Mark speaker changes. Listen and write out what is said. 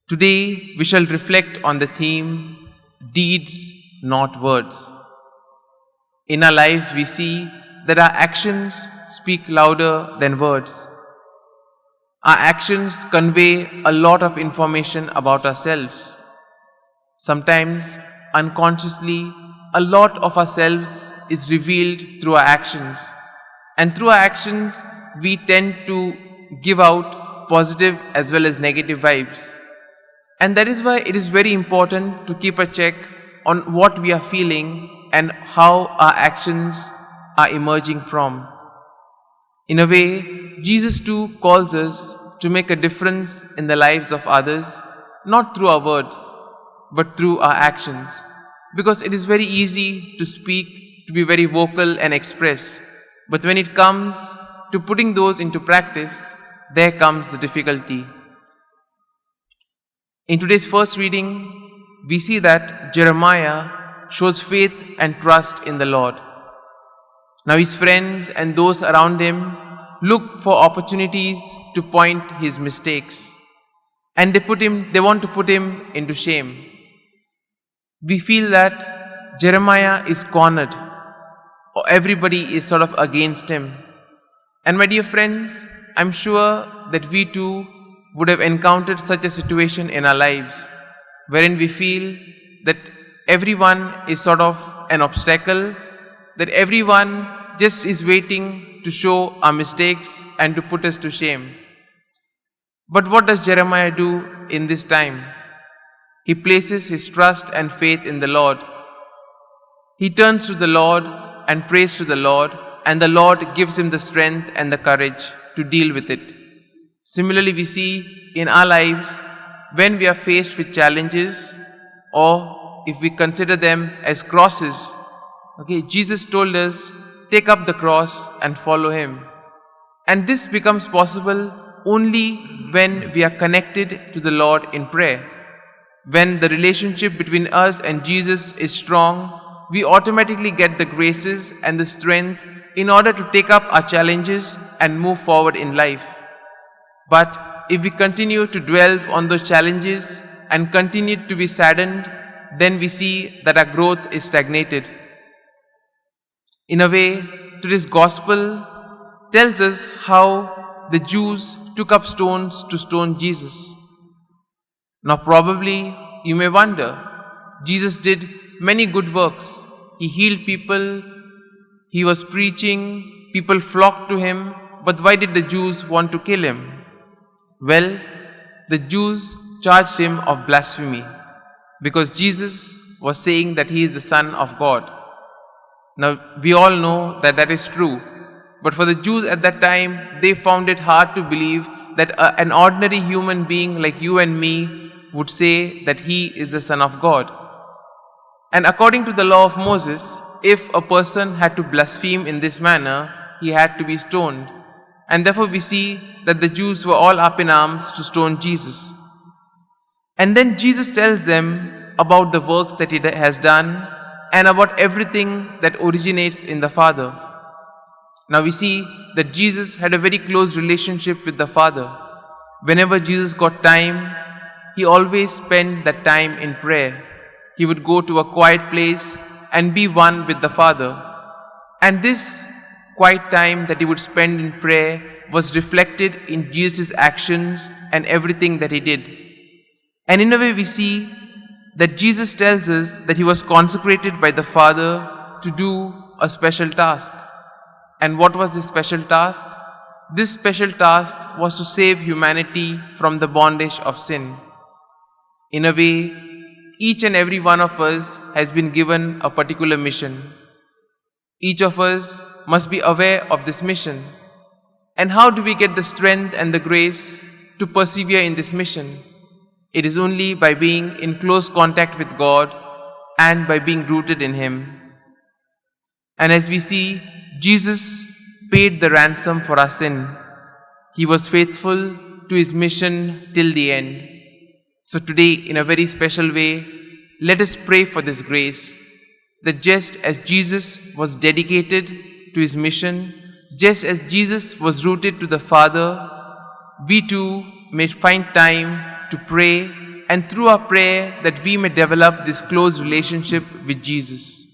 Speaker 1: Today we shall reflect on the theme, deeds, not words. In our lives we see that our actions speak louder than words. Our actions convey a lot of information about ourselves. Sometimes, unconsciously, a lot of ourselves is revealed through our actions. And through our actions, we tend to give out positive as well as negative vibes. And that is why it is very important to keep a check on what we are feeling and how our actions are emerging from. In a way, Jesus too calls us to make a difference in the lives of others, not through our words, but through our actions. Because it is very easy to speak, to be very vocal and express. But when it comes to putting those into practice, there comes the difficulty. In today's first reading, we see that Jeremiah shows faith and trust in the Lord. Now his friends and those around him look for opportunities to point his mistakes, and they want to put him into shame. We feel that Jeremiah is cornered, or everybody is sort of against him. And my dear friends, I'm sure that we too would have encountered such a situation in our lives, wherein we feel that everyone is sort of an obstacle, that everyone just is waiting to show our mistakes and to put us to shame. But what does Jeremiah do in this time? He places his trust and faith in the Lord. He turns to the Lord and prays to the Lord, and the Lord gives him the strength and the courage to deal with it. Similarly, we see in our lives, when we are faced with challenges, or if we consider them as crosses, Jesus told us, take up the cross and follow him. And this becomes possible only when we are connected to the Lord in prayer. When the relationship between us and Jesus is strong, we automatically get the graces and the strength in order to take up our challenges and move forward in life. But if we continue to dwell on those challenges and continue to be saddened, then we see that our growth is stagnated. In a way, today's gospel tells us how the Jews took up stones to stone Jesus. Now probably you may wonder, Jesus did many good works. He healed people, he was preaching, people flocked to him, but why did the Jews want to kill him? Well, the Jews charged him of blasphemy because Jesus was saying that he is the Son of God. Now, we all know that that is true. But for the Jews at that time, they found it hard to believe that an ordinary human being like you and me would say that he is the Son of God. And according to the law of Moses, if a person had to blaspheme in this manner, he had to be stoned. And therefore we see that the Jews were all up in arms to stone Jesus. And then Jesus tells them about the works that he has done and about everything that originates in the Father. Now we see that Jesus had a very close relationship with the Father. Whenever Jesus got time, he always spent that time in prayer. He would go to a quiet place and be one with the Father. And this quiet time that he would spend in prayer was reflected in Jesus' actions and everything that he did. And in a way we see that Jesus tells us that he was consecrated by the Father to do a special task. And what was this special task? This special task was to save humanity from the bondage of sin. In a way, each and every one of us has been given a particular mission. Each of us must be aware of this mission. And how do we get the strength and the grace to persevere in this mission? It is only by being in close contact with God and by being rooted in him. And as we see, Jesus paid the ransom for our sin. He was faithful to his mission till the end. So today, in a very special way, let us pray for this grace, that just as Jesus was dedicated to his mission, just as Jesus was rooted to the Father, we too may find time to pray and through our prayer that we may develop this close relationship with Jesus.